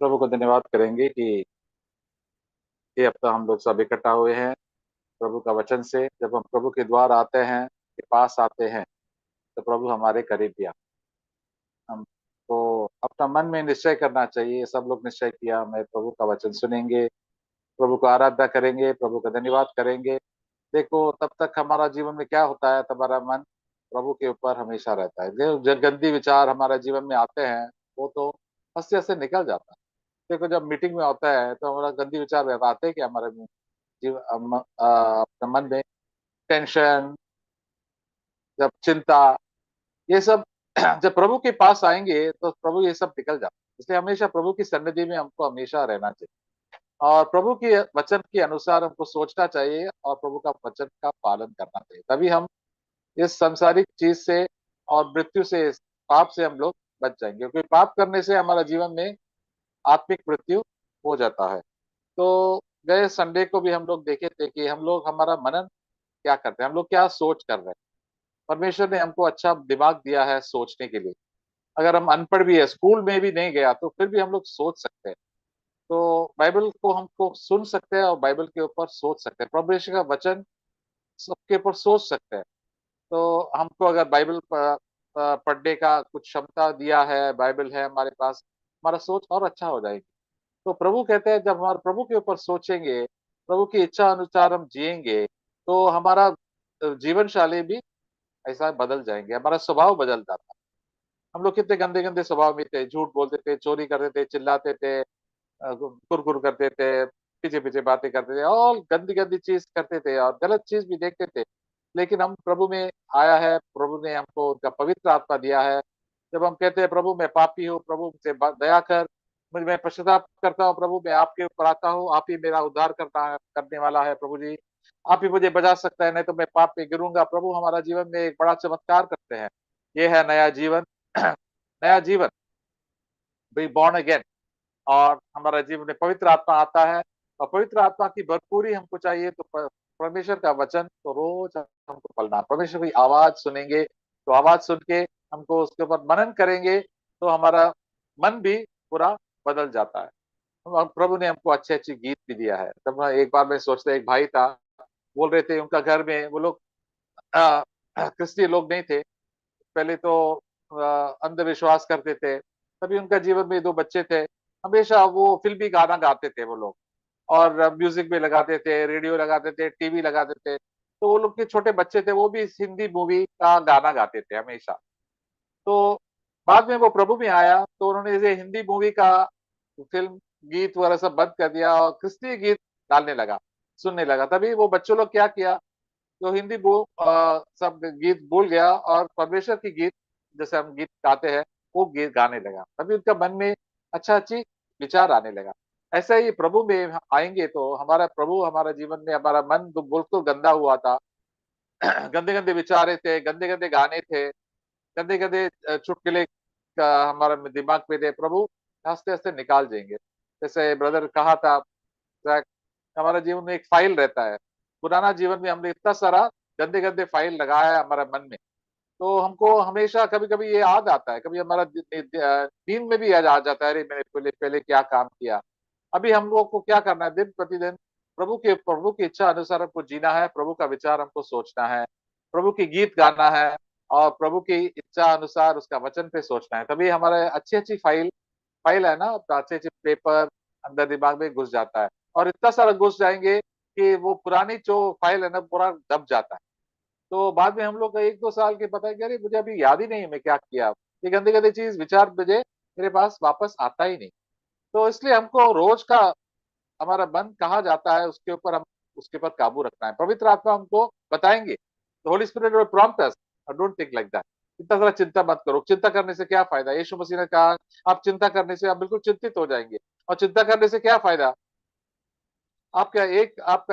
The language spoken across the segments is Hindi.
प्रभु को धन्यवाद करेंगे कि ये हफ्ता हम लोग सब इकट्ठा हुए हैं प्रभु का वचन से। जब हम प्रभु के द्वार आते हैं, के पास आते हैं, तो प्रभु हमारे करीब भी आते हैं। हमको अपना मन में निश्चय करना चाहिए। सब लोग निश्चय किया, मैं प्रभु का वचन सुनेंगे, प्रभु को आराधना करेंगे, प्रभु का धन्यवाद करेंगे। देखो, तब तक हमारा जीवन में क्या होता है, तब हमारा मन प्रभु के ऊपर हमेशा रहता है। जो गंदी विचार हमारे जीवन में आते हैं, वो तो हंसते हंसते निकल जाता है। देखो, जब मीटिंग में होता है तो हमारा गंदी विचार आते हैं कि हमारे अपने मन में टेंशन, जब चिंता, ये सब जब प्रभु के पास आएंगे तो प्रभु ये सब निकल जाता है। इसलिए हमेशा प्रभु की सन्निधि में हमको हमेशा रहना चाहिए और प्रभु के वचन के अनुसार हमको सोचना चाहिए और प्रभु का वचन का पालन करना चाहिए। तभी हम इस सांसारिक चीज से और मृत्यु से, इस पाप से हम लोग बच जाएंगे, क्योंकि पाप करने से हमारा जीवन में आत्मिक मृत्यु हो जाता है। तो गए संडे को भी हम लोग देखे थे कि हम लोग हमारा मनन क्या करते हैं, हम लोग क्या सोच कर रहे हैं। परमेश्वर ने हमको अच्छा दिमाग दिया है सोचने के लिए। अगर हम अनपढ़ भी है, स्कूल में भी नहीं गया, तो फिर भी हम लोग सोच सकते हैं। तो बाइबल को हमको सुन सकते हैं और बाइबल के ऊपर सोच सकते हैं, परमेश्वर का वचन सबके ऊपर सोच सकते हैं। तो हमको अगर बाइबल पढ़ने का कुछ क्षमता दिया है, बाइबल है हमारे पास, हमारा सोच और अच्छा हो जाएगी। तो प्रभु कहते हैं, जब हमारे प्रभु के ऊपर सोचेंगे, प्रभु की इच्छा अनुसार हम जिएंगे, तो हमारा जीवन शैली भी ऐसा बदल जाएंगे, हमारा स्वभाव बदल जाता है। हम लोग कितने गंदे गंदे स्वभाव में थे, झूठ बोलते थे, चोरी करते थे, चिल्लाते थे, कुरकुर करते थे, पीछे पीछे बातें करते थे और गंदी गंदी चीज करते थे और गलत चीज भी देखते थे। लेकिन हम प्रभु में आया है, प्रभु ने हमको उनका पवित्र आत्मा दिया है। जब हम कहते हैं, प्रभु मैं पापी हूँ, प्रभु मुझसे दया कर, मुझे, मैं पश्चाताप करता हूँ, प्रभु मैं आपके ऊपर आता हूँ, आप ही मेरा उद्धार करने वाला है प्रभु जी। आप ही मुझे बचा सकता है, नहीं तो मैं पाप में गिरूंगा। प्रभु हमारा जीवन में एक बड़ा चमत्कार करते हैं। ये है नया जीवन। नया जीवन, बी बॉर्न अगेन। और हमारा जीवन में पवित्र आत्मा आता है और पवित्र आत्मा की भरपूरी हमको चाहिए। तो परमेश्वर का वचन तो रोज हमको पढ़ना, परमेश्वर की आवाज सुनेंगे, तो आवाज सुन के हमको उसके ऊपर मनन करेंगे, तो हमारा मन भी पूरा बदल जाता है। और प्रभु ने हमको अच्छे अच्छे गीत भी दिया है। तब एक बार मैं सोचता, एक भाई था, बोल रहे थे उनका घर में वो लोग क्रिस्तीय लोग नहीं थे पहले, तो अंधविश्वास करते थे। तभी उनका जीवन में दो बच्चे थे, हमेशा वो फिल्मी गाना गाते थे वो लोग, और म्यूजिक भी लगाते थे, रेडियो लगाते थे, टीवी लगाते थे। तो वो लोग के छोटे बच्चे थे, वो भी इस हिंदी मूवी का गाना गाते थे हमेशा। तो बाद में वो प्रभु में आया, तो उन्होंने ये हिंदी मूवी का फिल्म गीत वगैरह सब बंद कर दिया और क्रिस्तीय गीत डालने लगा, सुनने लगा। तभी वो बच्चों लोग क्या किया, जो हिंदी सब गीत भूल गया और परमेश्वर की गीत, जैसे हम गीत गाते हैं, वो गीत गाने लगा। तभी उनका मन में अच्छा अच्छी विचार आने लगा। ऐसा ही प्रभु में हम आएंगे तो हमारा प्रभु हमारा जीवन में, हमारा मन तो बिल्कुल गंदा हुआ था, गंदे गंदे विचारे थे, गंदे गंदे गाने थे, गंदे गंदे चुटकुले का हमारा दिमाग पे थे, प्रभु हंसते हंसते निकाल देंगे। जैसे ब्रदर कहा था, हमारा जीवन में एक फाइल रहता है। पुराना जीवन में हमने इतना सारा गंदे गंदे फाइल लगाया है हमारा मन में, तो हमको हमेशा कभी कभी ये याद आता है, कभी हमारा नींद में भी याद आ जाता है, अरे मैंने पहले पहले क्या काम किया। अभी हम लोग को क्या करना है, दिन प्रतिदिन प्रभु की इच्छा अनुसार हमको जीना है, प्रभु का विचार हमको सोचना है, प्रभु की गीत गाना है और प्रभु की इच्छा अनुसार उसका वचन पे सोचना है। तभी हमारे अच्छी अच्छी फाइल फाइल है ना, अच्छे अच्छे पेपर अंदर दिमाग में घुस जाता है, और इतना सारा घुस जाएंगे कि वो पुरानी जो फाइल है ना, पूरा दब जाता है। तो बाद में हम लोग का एक दो साल के पता है कि अरे मुझे अभी याद ही नहीं है मैं क्या किया, ये गंदे गंदे चीज विचार मुझे मेरे पास वापस आता ही नहीं। तो इसलिए हमको रोज का हमारा मन कहाँ जाता है, उसके ऊपर हम उसके ऊपर काबू रखना है। पवित्र आत्मा हमको बताएंगे, तो Holi spirit will prompt us, don't think like that. इतना सारा चिंता मत करो, चिंता करने से क्या फायदा। यीशु मसीह ने कहा, आप चिंता करने से आप बिल्कुल चिंतित हो जाएंगे, और चिंता करने से क्या फायदा। आपका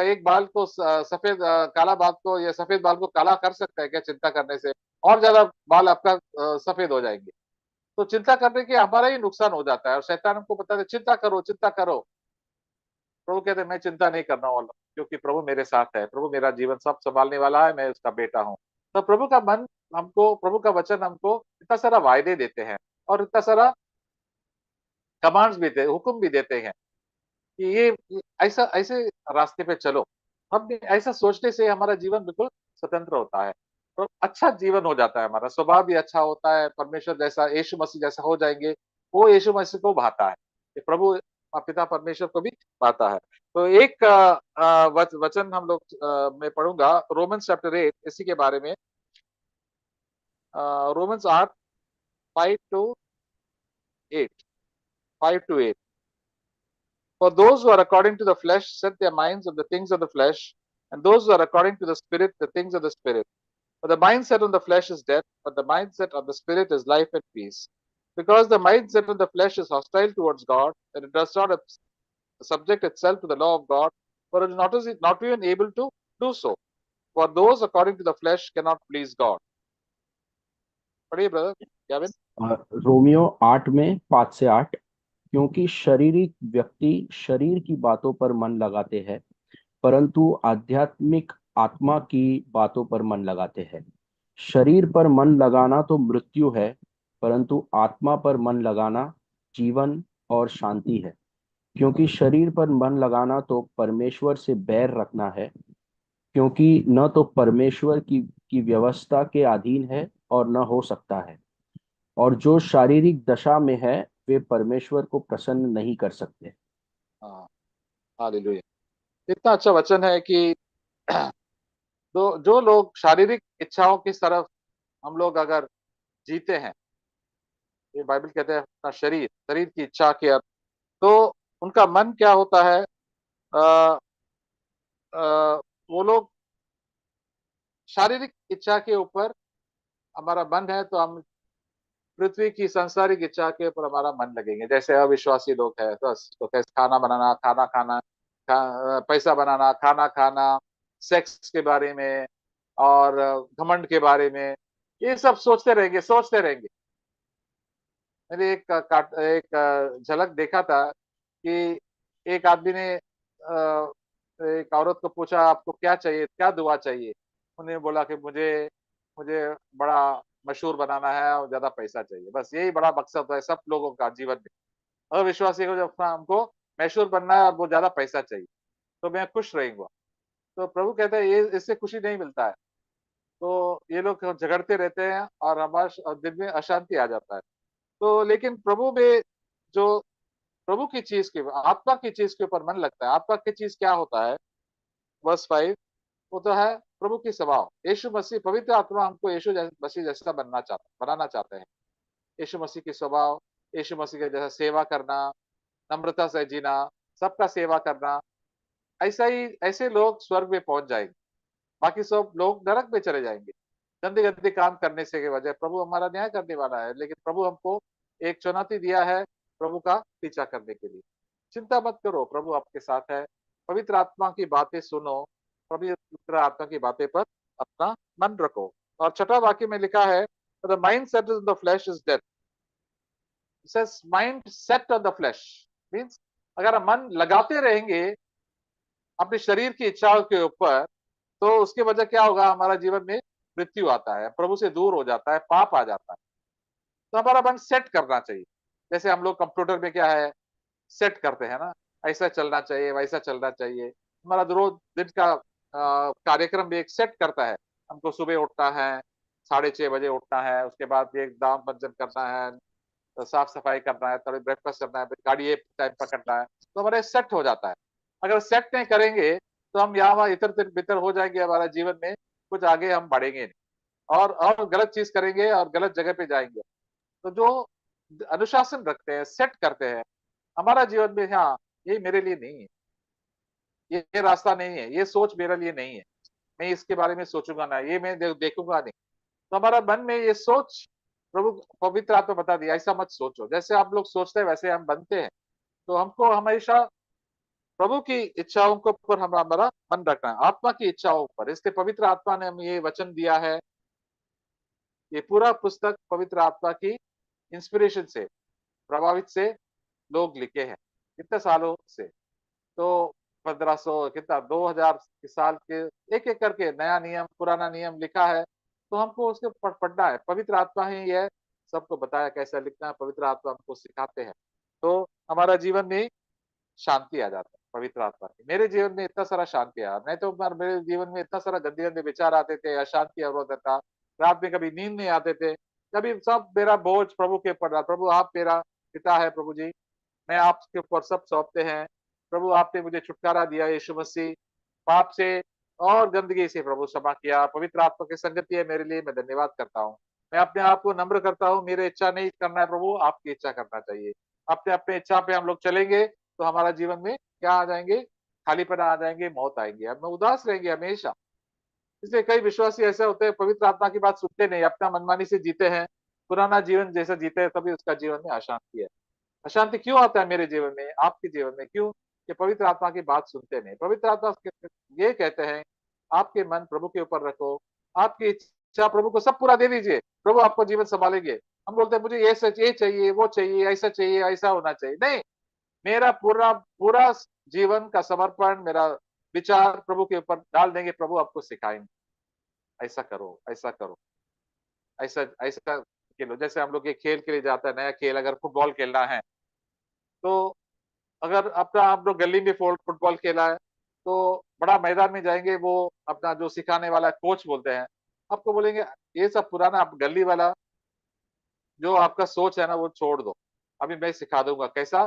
एक बाल को सफेद काला बाल को, या सफेद बाल को काला कर सकता है क्या चिंता करने से। और ज्यादा बाल आपका सफेद हो जाएंगे। तो चिंता करने के हमारा ही नुकसान हो जाता है, और शैतान हमको बताता है चिंता करो चिंता करो। प्रभु कहते हैं मैं चिंता नहीं करना वाला, क्योंकि प्रभु मेरे साथ है, प्रभु मेरा जीवन सब संभालने वाला है, मैं उसका बेटा हूँ। तो प्रभु का मन हमको, प्रभु का वचन हमको इतना सारा वायदे देते हैं और इतना सारा कमांड्स भी दे, हुक्म भी देते हैं कि ये ऐसा ऐसे रास्ते पे चलो। हम ऐसा सोचने से हमारा जीवन बिल्कुल स्वतंत्र होता है, तो अच्छा जीवन हो जाता है, हमारा स्वभाव भी अच्छा होता है, परमेश्वर जैसा, यीशु मसीह जैसा हो जाएंगे। वो यीशु मसीह को भाता है, ये प्रभु पिता परमेश्वर को भी भाता है। तो एक वचन हम लोग मैं पढ़ूंगा, रोमन्स चैप्टर 8 इसी के बारे में। Romans 8, 5 to 8, 5 to 8। For those who are according to the flesh set their minds on the things of the flesh, and those who are according to the Spirit, the things of the Spirit. For the mindset on the flesh is death, but the mindset of the Spirit is life and peace. Because the mindset on the flesh is hostile towards God, and it does not subject itself to the law of God, for it is not even able to do so. For those according to the flesh cannot please God. पढ़िए ब्रदर Gavin। रोमियो 8 में 5 से 8। क्योंकि शारीरिक व्यक्ति शरीर की बातों पर मन लगाते हैं, परंतु आध्यात्मिक आत्मा की बातों पर मन लगाते हैं। शरीर पर मन लगाना तो मृत्यु है, परंतु आत्मा पर मन लगाना जीवन और शांति है। क्योंकि शरीर पर मन लगाना तो परमेश्वर से बैर रखना है, क्योंकि न तो परमेश्वर की व्यवस्था के अधीन है और न हो सकता है। और जो शारीरिक दशा में है वे परमेश्वर को प्रसन्न नहीं कर सकते। हाँ, हालेलुया। इतना अच्छा वचन है कि जो लोग शारीरिक इच्छाओं की तरफ हम लोग अगर जीते हैं, ये बाइबल कहते हैं अपना शरीर शरीर की इच्छा के अर्थ, तो उनका मन क्या होता है, आ, आ, वो लोग शारीरिक इच्छा के ऊपर हमारा मन है, तो हम पृथ्वी की सांसारिक इच्छा के ऊपर हमारा मन लगेंगे। जैसे अविश्वासी लोग हैं, तो कैसे खाना बनाना, खाना खाना, पैसा बनाना, खाना खाना, सेक्स के बारे में और घमंड के बारे में, ये सब सोचते रहेंगे सोचते रहेंगे। मैंने एक झलक देखा था कि एक आदमी ने एक औरत को पूछा, आपको क्या चाहिए, क्या दुआ चाहिए। उन्होंने बोला कि मुझे मुझे बड़ा मशहूर बनाना है और ज्यादा पैसा चाहिए, बस यही बड़ा मकसद होता है सब लोगों का जीवन में। अविश्वासी को जब हमको मशहूर बनना है और वो ज्यादा पैसा चाहिए, तो मैं खुश रहूंगा। तो प्रभु कहते हैं ये इससे खुशी नहीं मिलता है। तो ये लोग झगड़ते रहते हैं और हमारे दिल में अशांति आ जाता है। तो लेकिन प्रभु में जो प्रभु की चीज के, आत्मा की चीज के ऊपर मन लगता है। आत्मा की चीज क्या होता है, वर्स 5, वो तो है प्रभु की स्वभाव। यीशु मसीह, पवित्र आत्मा हमको यीशु मसीह जैसा बनाना चाहते हैं। यीशु मसीह की स्वभाव, यीशु मसीह के जैसा सेवा करना, नम्रता से जीना, सबका सेवा करना। ऐसा ही ऐसे लोग स्वर्ग में पहुंच जाएंगे, बाकी सब लोग नरक में चले जाएंगे गंदे गंदे काम करने से के वजह। प्रभु हमारा न्याय करने वाला है, लेकिन प्रभु हमको एक चुनौती दिया है प्रभु का पीछा करने के लिए। चिंता मत करो, प्रभु आपके साथ है। पवित्र आत्मा की बातें सुनो, पवित्र आत्मा की बातें पर अपना मन रखो। और छठा वाक्य में लिखा है, the mind set in the flash is death. Mind set on the flash means अगर हम मन लगाते रहेंगे अपने शरीर की इच्छाओं के ऊपर, तो उसकी वजह क्या होगा, हमारा जीवन में मृत्यु आता है, प्रभु से दूर हो जाता है, पाप आ जाता है। तो हमारा मन सेट करना चाहिए। जैसे हम लोग कंप्यूटर में क्या है, सेट करते हैं ना, ऐसा चलना चाहिए, वैसा चलना चाहिए। हमारा रोज दिन का कार्यक्रम भी एक सेट करता है। हमको सुबह उठना है, 6:30 बजे उठना है, उसके बाद एक दांत मंजन करना है, तो साफ सफाई करना है, थोड़ी ब्रेकफास्ट करना है, गाड़ी एक टाइम पकड़ना है, तो हमारे सेट हो जाता है। अगर सेट नहीं करेंगे तो हम यहाँ वहाँ इधर बितर हो जाएंगे, हमारा जीवन में कुछ आगे हम बढ़ेंगे नहीं, और गलत चीज करेंगे और गलत जगह पे जाएंगे। तो जो अनुशासन रखते हैं, सेट करते हैं हमारा जीवन में, हाँ ये मेरे लिए नहीं है, ये रास्ता नहीं है, ये सोच मेरे लिए नहीं है, मैं इसके बारे में सोचूंगा ना, ये मैं देखूंगा नहीं। तो हमारा मन में ये सोच, प्रभु पवित्र आत्मा बता दिया ऐसा मत सोचो। जैसे आप लोग सोचते हैं वैसे हम बनते हैं। तो हमको हमेशा प्रभु की इच्छाओं के ऊपर हमारा मन रखना है, आत्मा की इच्छाओं पर। इसलिए पवित्र आत्मा ने हमें ये वचन दिया है। ये पूरा पुस्तक पवित्र आत्मा की इंस्पिरेशन से, प्रभावित से लोग लिखे हैं कितने सालों से। तो 1500 कितना 2000 साल के एक एक करके नया नियम पुराना नियम लिखा है। तो हमको उसके पढ़ना है। पवित्र आत्मा ही है सबको बताया कैसे लिखना है, पवित्र आत्मा हमको सिखाते हैं। तो हमारा जीवन में शांति आ जाता है पवित्र आत्मा की। मेरे जीवन में इतना सारा शांति आया, नहीं तो मेरे जीवन में इतना सारा गंदे गंदे विचार आते थे, अशांति अवरोध था, रात में कभी नींद नहीं आते थे, कभी सब मेरा बोझ प्रभु के ऊपर रहा। प्रभु आप मेरा पिता है, प्रभु जी मैं आपके ऊपर सब सौंपते हैं। प्रभु आपने मुझे छुटकारा दिया, यीशु मसीह पाप से और गंदगी से प्रभु क्षमा किया, पवित्र आत्मा की संगति है मेरे लिए, मैं धन्यवाद करता हूँ। मैं अपने आप को नम्र करता हूँ, मेरे इच्छा नहीं करना है प्रभु, आपकी इच्छा करना चाहिए। अपने अपने इच्छा पे हम लोग चलेंगे तो हमारा जीवन में क्या आ जाएंगे, खालीपना आ जाएंगे, मौत आएंगे, हम उदास रहेंगे हमेशा। इसलिए कई विश्वासी ऐसे होते हैं, पवित्र आत्मा की बात सुनते नहीं, अपना मनमानी से जीते हैं, पुराना जीवन जैसा जीते हैं, तभी उसका जीवन में अशांति है। अशांति क्यों आता है मेरे जीवन में, आपके जीवन में क्यों? कि पवित्र आत्मा की बात सुनते नहीं। पवित्र आत्मा ये कहते हैं, आपके मन प्रभु के ऊपर रखो, आपकी इच्छा प्रभु को सब पूरा दे दीजिए, प्रभु आपको जीवन संभालेंगे। हम बोलते हैं मुझे ये सच, ये चाहिए, वो चाहिए, ऐसा चाहिए, ऐसा होना चाहिए, नहीं, मेरा पूरा पूरा जीवन का समर्पण, मेरा विचार प्रभु के ऊपर डाल देंगे, प्रभु आपको सिखाएंगे, ऐसा करो, ऐसा करो, ऐसा ऐसा खेलो। जैसे हम लोग ये खेल के लिए जाता है, नया खेल अगर फुटबॉल खेलना है, तो अगर अपना आप लोग गली में फुटबॉल खेला है, तो बड़ा मैदान में जाएंगे, वो अपना जो सिखाने वाला कोच बोलते हैं, आपको बोलेंगे ये सब पुराना आप गली वाला जो आपका सोच है ना वो छोड़ दो, अभी मैं सिखा दूंगा कैसा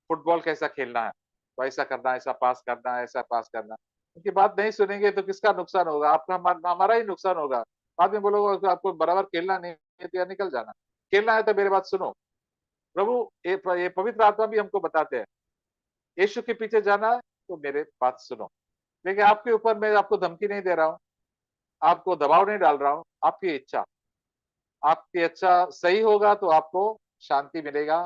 फुटबॉल कैसा खेलना है, तो ऐसा करना, ऐसा पास करना, ऐसा पास करना। उनकी बात नहीं सुनेंगे तो किसका नुकसान होगा? आपका, हमारा ही नुकसान होगा। बाद में बोलोगे कि आपको बराबर खेलना नहीं है तो यार निकल जाना, खेलना है तो मेरी बात सुनो। प्रभु ये पवित्र आत्मा भी हमको बताते हैं, यीशु के पीछे जाना है तो मेरे बात सुनो। लेकिन आपके ऊपर मैं आपको धमकी नहीं दे रहा हूँ, आपको दबाव नहीं डाल रहा हूँ, आपकी इच्छा, आपकी इच्छा सही होगा तो आपको शांति मिलेगा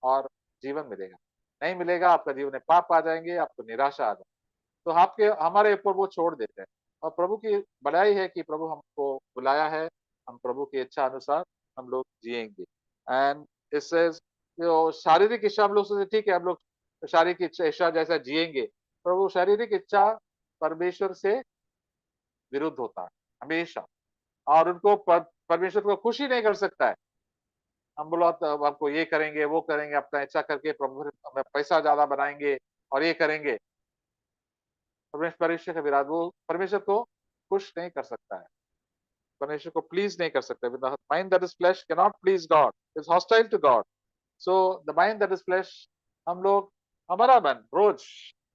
और जीवन मिलेगा, नहीं मिलेगा आपका जीवन में पाप आ जाएंगे, आपको निराशा आ जाएगी। तो आपके हमारे ऊपर वो छोड़ देते हैं। और प्रभु की बड़ाई है कि प्रभु हमको बुलाया है, हम प्रभु की इच्छा अनुसार हम लोग जिएंगे। एंड इससे जो शारीरिक इच्छा हम लोग सोचते ठीक है, हम लोग शारीरिक इच्छा इच्छा जैसा जिएंगे, प्रभु शारीरिक इच्छा परमेश्वर से विरुद्ध होता है हमेशा, और उनको परमेश्वर को खुशी नहीं कर सकता है। हम बोला तो आपको ये करेंगे, वो करेंगे, अपना इच्छा करके प्रभु हमें पैसा ज्यादा बनाएंगे और ये करेंगे, परमेश्वर का विराट, वो परमेश्वर को खुश नहीं कर सकता है, परमेश्वर को प्लीज नहीं कर सकता। With the mind that is flesh cannot please God, is hostile to God. So the mind that is flesh, हम लोग, हमारा मन रोज,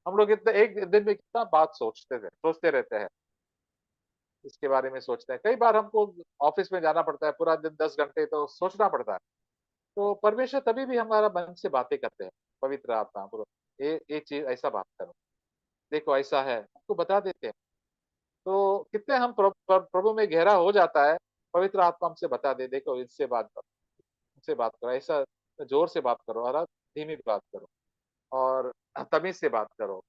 हम लोग इतने एक दिन में कितना बात सोचते रहते हैं, इसके बारे में सोचते हैं। कई बार हमको ऑफिस में जाना पड़ता है, पूरा दिन 10 घंटे तो सोचना पड़ता है। तो परमेश्वर तभी भी हमारा मन से बातें करते हैं, पवित्र आत्मा बोलो ये चीज ऐसा बात करो, देखो ऐसा है, आपको बता देते हैं। तो कितने हम प्रभु में गहरा हो जाता है, पवित्र आत्मा हमसे बता दे, देखो इससे बात करो, इनसे बात करो, ऐसा जोर से बात करो और धीमी बात करो और तमीज से बात करो।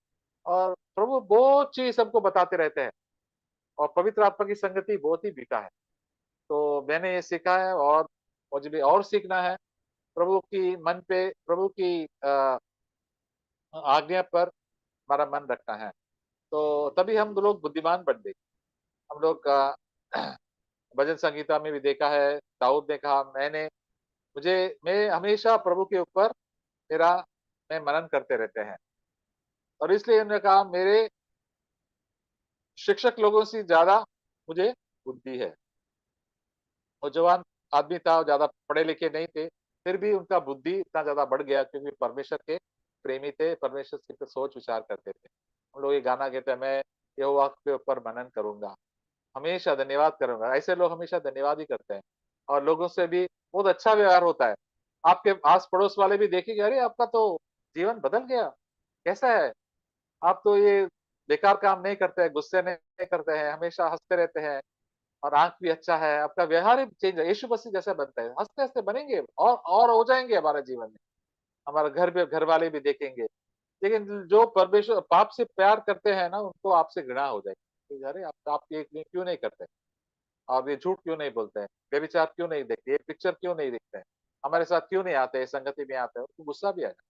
और प्रभु बहुत चीज हमको बताते रहते हैं, और पवित्र आत्मा की संगति बहुत ही बीटा है। तो मैंने ये सीखा है, और मुझे भी और सीखना है। प्रभु की मन पे, प्रभु की आज्ञा पर हमारा मन रखना है, तो तभी हम लोग बुद्धिमान बन गए। हम लोग भजन संगीता में भी देखा है, दाऊद ने कहा मैंने मुझे मैं हमेशा प्रभु के ऊपर मेरा मैं मनन करते रहते हैं, और इसलिए उन्होंने कहा मेरे शिक्षक लोगों से ज्यादा मुझे बुद्धि है। वो जवान आदमी था, ज्यादा पढ़े लिखे नहीं थे, फिर भी उनका बुद्धि इतना ज्यादा बढ़ गया क्योंकि परमेश्वर के प्रेमी थे, परमेश्वर से सोच विचार करते थे। हम लोग ये गाना कहते हैं, मैं यहोवा के ऊपर मनन करूंगा, हमेशा धन्यवाद करूंगा। ऐसे लोग हमेशा धन्यवाद ही करते हैं, और लोगों से भी बहुत अच्छा व्यवहार होता है। आपके आस पड़ोस वाले भी देखेंगे, अरे आपका तो जीवन बदल गया, कैसा है, आप तो ये बेकार काम नहीं करते हैं, गुस्से नहीं करते हैं, हमेशा हंसते रहते हैं, और आंख भी अच्छा है, आपका व्यवहार ही चेंज है, यीशु मसीह जैसा बनता है, हंसते हंसते बनेंगे और हो जाएंगे हमारे जीवन में। हमारा घर पे घर वाले भी देखेंगे। लेकिन जो परमेश्वर पाप से प्यार करते हैं ना, उनको आपसे घृणा हो जाएगी, अरे आप ये क्यों नहीं करते, आप ये झूठ क्यों नहीं बोलते हैं, व्यभिचार क्यों नहीं देखते, ये पिक्चर क्यों नहीं देखते हैं, हमारे साथ क्यों नहीं आते, संगति में आते हैं, उनको गुस्सा भी आएगा।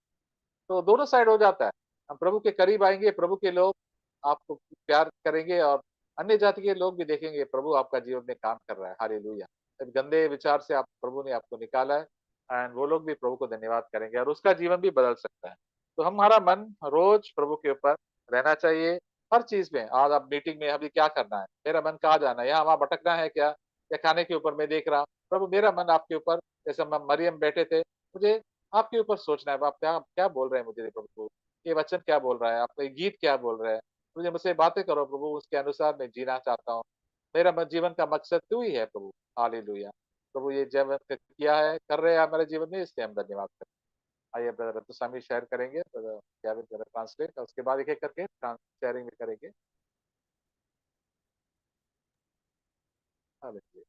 तो दोनों साइड हो जाता है। हम प्रभु के करीब आएंगे, प्रभु के लोग आपको प्यार करेंगे, और अन्य जाति के लोग भी देखेंगे प्रभु आपका जीवन में काम कर रहा है, हालेलुया। गंदे विचार से आप प्रभु ने आपको निकाला है, एंड वो लोग भी प्रभु को धन्यवाद करेंगे और उसका जीवन भी बदल सकता है। तो हमारा मन रोज प्रभु के ऊपर रहना चाहिए, हर चीज में। आज आप मीटिंग में अभी क्या करना है, मेरा मन कहाँ जाना है, यहाँ वहां भटकना है क्या, या खाने के ऊपर मैं देख रहा हूँ, प्रभु मेरा मन आपके ऊपर, जैसे मरियम बैठे थे, मुझे आपके ऊपर सोचना है, आप क्या क्या बोल रहे हैं मुझे प्रभु, ये वचन क्या बोल रहा है, आपका ये गीत क्या बोल रहा है, मुझे मुझसे बातें करो प्रभु, उसके अनुसार मैं जीना चाहता हूँ। मेरा जीवन का मकसद तू ही है प्रभु। हालेलुया। प्रभु ये जब किया है, कर रहे हैं हमारे जीवन में, इसलिए हम धन्यवाद करते हैं। आइए ब्रदर रत्नस्वामी शेयर करेंगे, ब्रदर जावेद ब्रदर ट्रांसलेट, और उसके बाद एक एक करके शेयरिंग भी करेंगे। Hallelujah.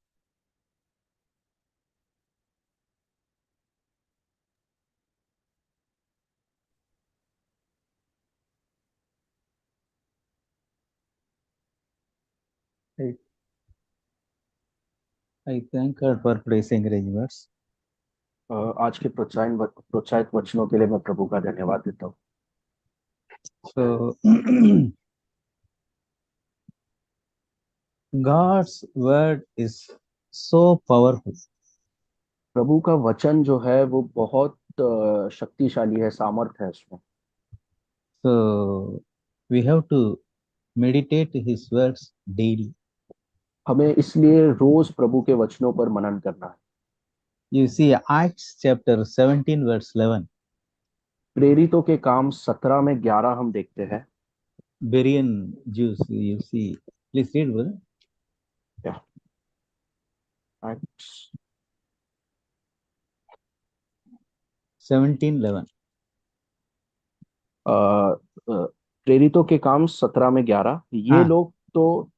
I, I thank God for praising encouragement. आज के प्रोत्साहित वचनों के लिए मैं प्रभु का धन्यवाद देता हूँ। So, God's word is so powerful. प्रभु का वचन जो है वो बहुत शक्तिशाली है, सामर्थ है उसमें। So, we have to meditate His words daily. हमें इसलिए रोज प्रभु के वचनों पर मनन करना है। You see, Acts chapter 17, verse 11. प्रेरितों के काम 17 में 11 हम देखते हैं। Berean Jews, you see. Please read, brother. Yeah. Acts 17:11. प्रेरितों के काम 17 में 11, ये हाँ। लोग तो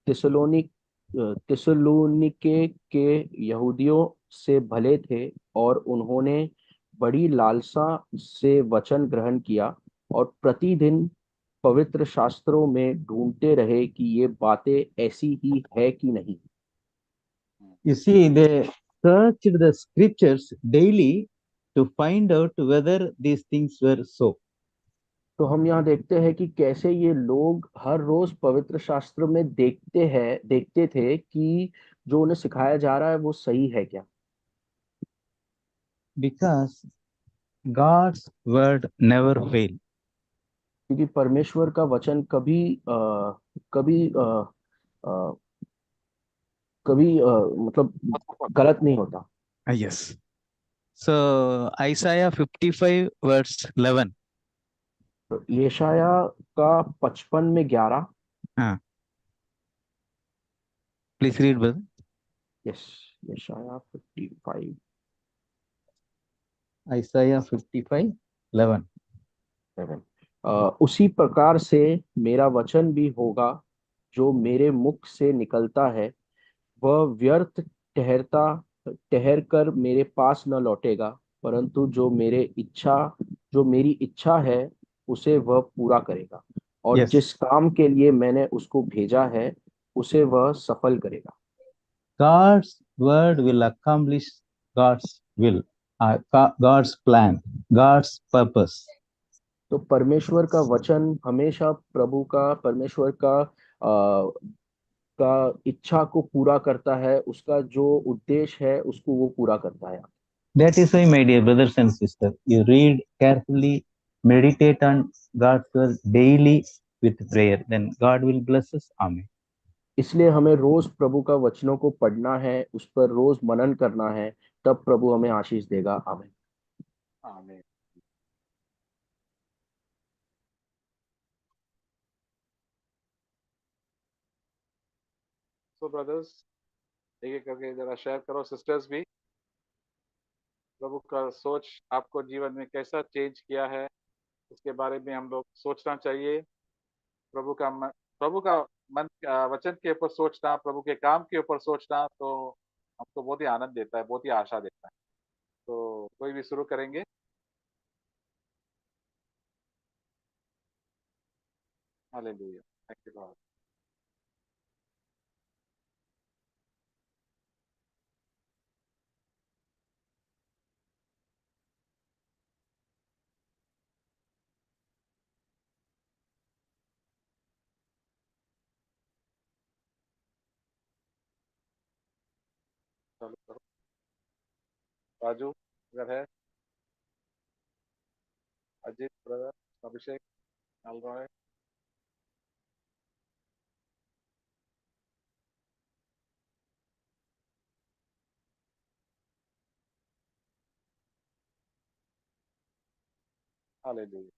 थिस्सलुनीके के यहूदियों से भले थे और उन्होंने बड़ी लालसा से वचन ग्रहण किया और प्रतिदिन पवित्र शास्त्रों में ढूंढते रहे कि ये बातें ऐसी ही है कि नहीं। You see, they searched the scriptures daily to find out whether these things were so. तो हम यहाँ देखते हैं कि कैसे ये लोग हर रोज पवित्र शास्त्र में देखते थे कि जो उन्हें सिखाया जा रहा है वो सही है क्या। Because God's word never fail. क्योंकि परमेश्वर का वचन कभी अ, मतलब गलत नहीं होता। Yes. So Isaiah 55 verse 11. तो यशाया का 55 में 11। हाँ. Please read, brother. यस, यशाया 55 Isaiah 55 11. 7। उसी प्रकार से मेरा वचन भी होगा जो मेरे मुख से निकलता है, वह व्यर्थ ठहरता ठहर कर मेरे पास न लौटेगा, परंतु जो मेरी इच्छा है उसे वह पूरा करेगा, और Yes. जिस काम के लिए मैंने उसको भेजा है उसे वह सफल करेगा। God's word will accomplish God's will, God's plan, God's purpose. तो परमेश्वर का वचन हमेशा परमेश्वर का इच्छा को पूरा करता है, उसका जो उद्देश्य है उसको वो पूरा करता है। That is why, my dear brothers and sisters, you read carefully, meditate on God's word daily with prayer. Then God will bless us. Amen. इसलिए हमें रोज प्रभु का वचनों को पढ़ना है, उस पर रोज मनन करना है, तब प्रभु हमें आशीष देगा। आमीन। आमीन। सो ब्रदर्स एक एक करके जरा शेयर करो, सिस्टर्स भी, प्रभु का सोच आपको जीवन में कैसा चेंज किया है, इसके बारे में हम लोग सोचना चाहिए। प्रभु का मन वचन के ऊपर सोचना, प्रभु के काम के ऊपर सोचना, तो हमको बहुत ही आनंद देता है, बहुत ही आशा देता है। तो कोई भी शुरू करेंगे। हालेलुया। Thank you Lord. चालू करो राजू। अगर है, अजीत ब्रदर, अभिषेक, अलरॉय। हालेलुया।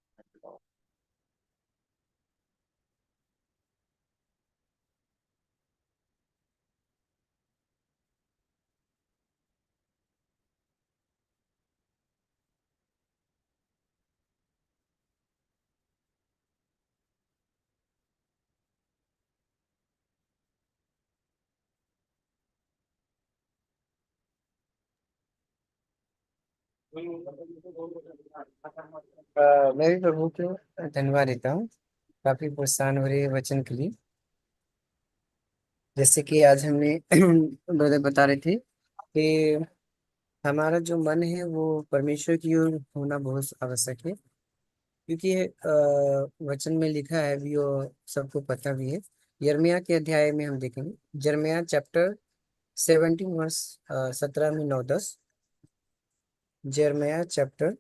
मैं भी प्रभु को धन्यवाद देता हूँ, काफी प्रोत्साहन हो रही है वचन के लिए। जैसे कि आज हमने ब्रदर बता रहे थे कि हमारा जो मन है वो परमेश्वर की ओर होना बहुत आवश्यक है, क्योंकि वचन में लिखा है भी और सबको पता भी है। यिर्मयाह के अध्याय में हम देखेंगे, यिर्मयाह चैप्टर 17 वर्स 17 में 9-10। यिर्मयाह चैप्टर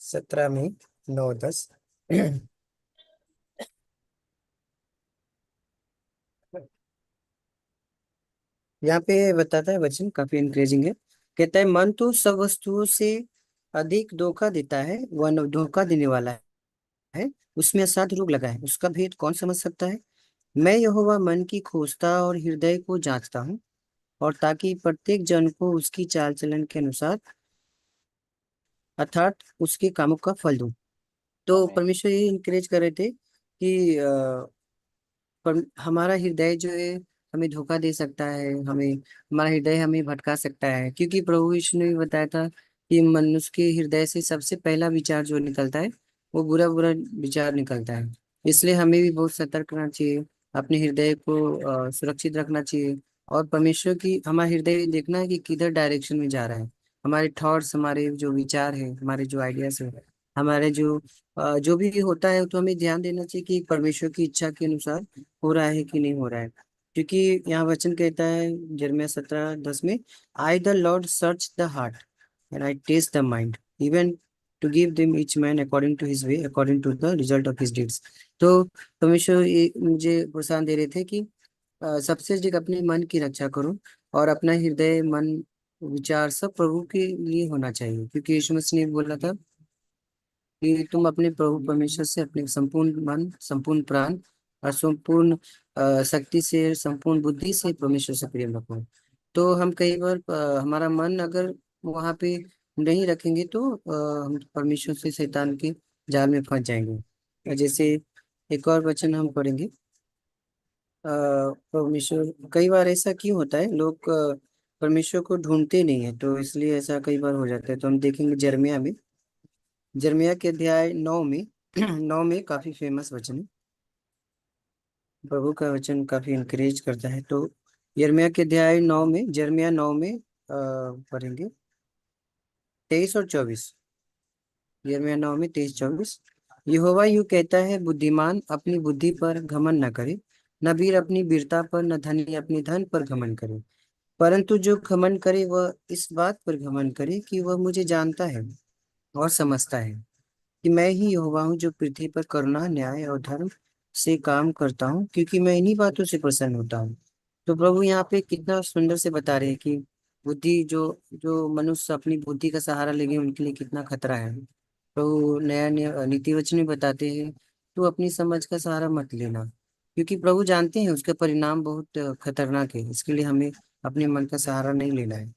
17 में 9-10। यहाँ पे बताता है वचन, काफी इंकरेजिंग है। कहता है, मन तो सब वस्तुओं से अधिक धोखा देता है, वह धोखा देने वाला है, उसमें असाध्य रोग लगा है, उसका भेद कौन समझ सकता है। मैं यहोवा मन की खोजता और हृदय को जांचता हूँ, और ताकि प्रत्येक जन को उसकी चाल चलन के अनुसार अर्थात उसके कामों का फल दूं। तो आमीन। परमेश्वर ये इंकरेज कर रहे थे कि पर हमारा हृदय जो है हमें धोखा दे सकता है, हमें हमारा हृदय हमें भटका सकता है, क्योंकि प्रभु यीशु ने भी बताया था कि मनुष्य के हृदय से सबसे पहला विचार जो निकलता है वो बुरा बुरा विचार निकलता है। इसलिए हमें भी बहुत सतर्क रहना चाहिए, अपने हृदय को सुरक्षित रखना चाहिए, और परमेश्वर की हमारा हृदय देखना है कि किधर डायरेक्शन में जा रहा है। हमारे थॉट्स, हमारे जो विचार है, हमारे जो आइडियाज है, हमारे जो भी होता है, तो हमें ध्यान देना चाहिए कि परमेश्वर की इच्छा के अनुसार हो रहा है कि नहीं हो रहा है। क्योंकि यहाँ वचन कहता है यिर्मयाह 17:10 में, I the Lord search the heart and I test the mind, even to give them each man according to his way according to the result of his deeds. तो परमेश्वर ये मुझे प्रोत्साहन दे रहे थे कि सबसे अधिक अपने मन की रक्षा करो, और अपना हृदय, मन, विचार सब प्रभु के लिए होना चाहिए, क्योंकि यीशु मसीह ने बोला था कि तुम अपने प्रभु परमेश्वर से अपने संपूर्ण मन, संपूर्ण प्राण और संपूर्ण शक्ति से, संपूर्ण बुद्धि से परमेश्वर से प्रेम रखो। तो हम कई बार हमारा मन अगर वहां पे नहीं रखेंगे तो हम परमेश्वर से शैतान के जाल में फंस जाएंगे। जैसे एक और वचन हम पढ़ेंगे, परमेश्वर, कई बार ऐसा क्यों होता है, लोग परमेश्वर को ढूंढते नहीं है, तो इसलिए ऐसा कई बार हो जाता है। तो हम देखेंगे यिर्मयाह में, यिर्मयाह के अध्याय 9 में 9 में काफी फेमस वचन है, प्रभु का वचन काफी इंकरेज करता है। तो यिर्मयाह के अध्याय 9 में, यिर्मयाह 9 में पढ़ेंगे 23 और 24। यिर्मयाह 9 में 23-24। यहोवा यूं कहता है, बुद्धिमान अपनी बुद्धि पर घमंड न करे, न वीर अपनी वीरता पर, न धनी अपने धन पर घमंड करे, परंतु जो घमंड करे वह इस बात पर घमंड करे कि वह मुझे जानता है और समझता है कि मैं ही यहोवा हूँ, जो पृथ्वी पर करुणा, न्याय और धर्म से काम करता हूँ, क्योंकि मैं इन्हीं बातों से प्रसन्न होता हूँ। तो प्रभु यहाँ पे कितना सुंदर से बता रहे हैं कि बुद्धि, जो जो मनुष्य अपनी बुद्धि का सहारा लेंगे उनके लिए कितना खतरा है। तो नया नया नीति वचन में बताते हैं, तू अपनी समझ का सहारा मत लेना, क्योंकि प्रभु जानते हैं उसके परिणाम बहुत खतरनाक है। इसके लिए हमें अपने मन का सहारा नहीं लेना है,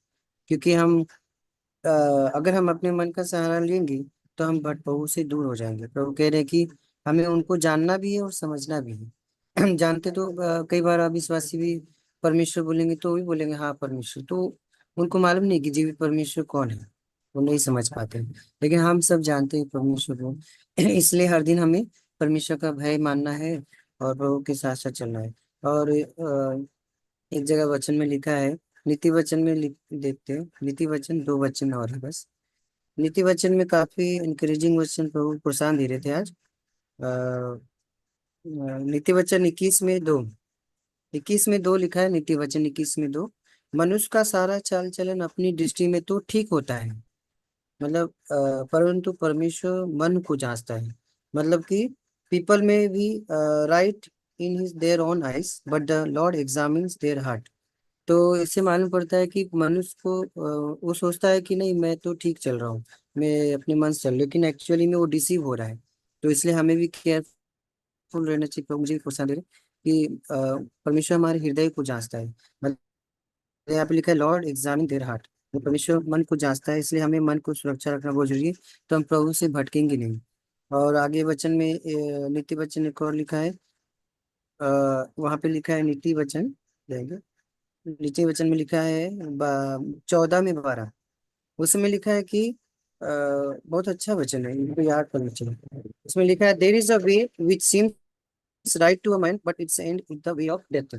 क्योंकि अ, अगर हम अपने मन का सहारा लेंगे तो हम भट प्रभु से दूर हो जाएंगे। प्रभु कह रहे हैं कि हमें उनको जानना भी है और समझना भी है। जानते तो कई बार अविश्वासी भी परमेश्वर बोलेंगे तो वो भी बोलेंगे हाँ परमेश्वर, तो उनको मालूम नहीं कि जीवित परमेश्वर कौन है, वो नहीं समझ पाते। लेकिन हम सब जानते हैं परमेश्वर को। इसलिए हर दिन हमें परमेश्वर का भय मानना है और प्रभु के साथ साथ चलना है। और एक जगह वचन में लिखा है, नीति वचन में देखते हैं, नीति वचन 2 वचन और है बस। नीति वचन में काफी इंकरेजिंग वचन प्रभु प्रोत्साहन दे रहे थे आज। नीति वचन 21 में 2 लिखा है, नीति वचन 21 में 2, मनुष्य का सारा चाल चलन अपनी दृष्टि में तो ठीक होता है, मतलब परंतु परमेश्वर मन को जांचता है। मतलब कि पीपल में भी right in his their own eyes but the Lord examines their heart. तो इससे मालूम पड़ता है कि मनुष्य को वो सोचता है कि नहीं मैं तो ठीक चल रहा हूँ, मैं अपने मन से चल, लेकिन एक्चुअली में वो डिसीव हो रहा है। तो इसलिए हमें भी केयरफुल रहना चाहिए। प्रभु मुझे भी प्रोत्साहन दे रहे हैं कि परमेश्वर हमारे हृदय को जांचता है। मतलब यहाँ पे लिखा है लॉर्ड एग्जामिन देयर हार्ट, तो परमेश्वर मन को जांचता है, इसलिए हमें मन को सुरक्षा रखना बहुत जरूरी है। तो हम प्रभु से भटकेंगे नहीं। और आगे वचन में नीति वचन एक और लिखा है, वहां पे लिखा है नीति वचन देंगे। नीति वचन में लिखा है 14 में 12, उसमें लिखा है कि बहुत अच्छा वचन है, इनको याद करना चाहिए। उसमें लिखा है there is a way which seems right to a man but its end in the way of death.